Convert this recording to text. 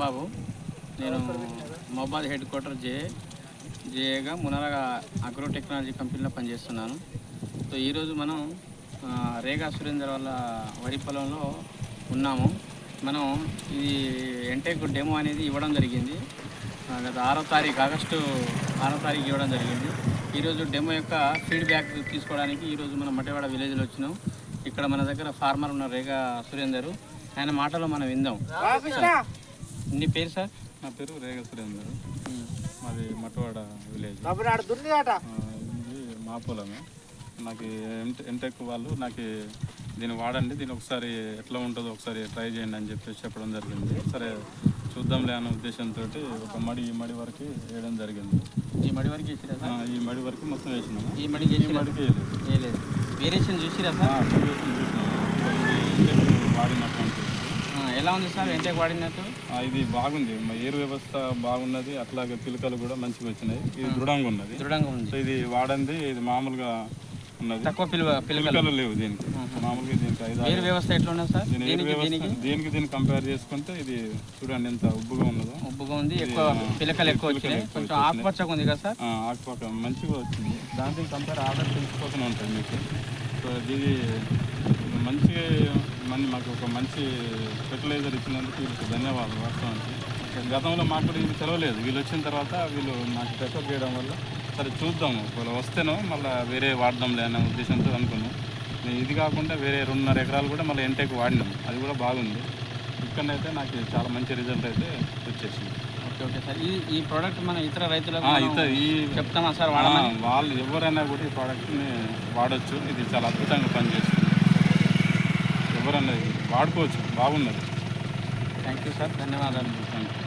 బాబు, నేను మహబాద్ head quarter జేఏగా మునర agro technology కంపెనీలో పనిచేస్తున్నాను. సో ఈరోజు మనం రేగా సురేందర్ వాళ్ళ వరి పొలంలో ఉన్నాము. మనం ఇది ఎంటెక్ డెమో అనేది ఇవ్వడం జరిగింది. గత 6వ తారీఖు ఆగస్టు 6వ తారీఖు ఇవ్వడం జరిగింది. ఈరోజు డెమో యొక్క ఫీడ్బ్యాక్ తీసుకోవడానికి ఈరోజు మనం మట్టెవాడ విలేజ్లో వచ్చినాం. ఇక్కడ మన దగ్గర ఫార్మర్ ఉన్న రేగా సురేందర్, ఆయన మాటలో మనం విందాం. నీ పేరు సార్? నా పేరు రేగా సురేందర్. మాది మట్టవాడ విలేజ్. ఇది మా పొలమే. నాకు ఎంటెక్ వాళ్ళు నాకు దీన్ని వాడండి, దీన్ని ఒకసారి ఎట్లా ఉంటుందో ఒకసారి ట్రై చేయండి అని చెప్పి చెప్పడం జరిగింది. సరే చూద్దాంలే అనే ఉద్దేశంతో ఒక ఈ మడి వరకు వేయడం జరిగింది. ఈ మడి వరకు వేసిరా సార్? ఈ మడి వరకు మొత్తం వేసినాము. ఈ మడికి వేయలేదు. వేరియేషన్ చూసిరా సార్? వేరియేషన్ చూసినాము. వాడినటువంటి ఎలా ఉంది సార్ ఎంటెక్ వాడినట్టు? ఇది బాగుంది. ఏరు వ్యవస్థ బాగున్నది, అట్లాగే పిలకలు కూడా మంచిగా వచ్చినాయి. ఇది దృఢంగా ఉన్నది. సో ఇది వాడంది. ఇది మామూలుగా ఉన్నది, తక్కువ పిలకలు లేవు దీనికి. మామూలుగా దీనికి ఏరు వ్యవస్థ ఎట్లా ఉన్నది సార్? దీనికి కంపేర్ చేసుకుంటే ఇది చూడండి ఎంత ఉబ్బుగా ఉన్నదో. ఉబ్బుగా ఉంది, ఎక్కువ పిలకలు ఎక్కువ వచ్చినాయి. కొంచెం ఆకుపచ్చగా ఉంది కదా సార్? ఆకుపచ్చ మంచిగా వచ్చింది. దాంతో కంపేర్ ఆర్డర్ పెంచిపోతూనే ఉంటుంది మీకు. సో ఇది మంచి మాకు ఒక మంచి ఫెర్టిలైజర్ ఇచ్చినందుకు వీళ్ళకి ధన్యవాదాలు. వాస్తవానికి గతంలో మాకు కూడా ఇది తెలవలేదు. వీళ్ళు వచ్చిన తర్వాత వీళ్ళు నాకు ప్రిఫర్ చేయడం వల్ల సరే చూద్దాము, ఒకవేళ వస్తేనో మళ్ళీ వేరే వాడదాంలే అనే ఉద్దేశంతో అనుకున్నాం. ఇది కాకుండా వేరే 2.5 ఎకరాలు కూడా మళ్ళీ ఎంటెక్ వాడినాం. అది కూడా బాగుంది. ఇక్కడైతే నాకు చాలా మంచి రిజల్ట్ అయితే వచ్చేసింది. ఓకే సార్, ఈ ప్రోడక్ట్ మన ఇతర రైతులకు చెప్తామా సార్? వాళ్ళు ఎవరైనా కూడా ఈ ప్రోడక్ట్ని వాడచ్చు. ఇది చాలా అద్భుతంగా పనిచేస్తుంది. ఎవరన్నా వాడుకోవచ్చు, బాగున్నది. థ్యాంక్ యూ సార్, ధన్యవాదాలు. Thank you.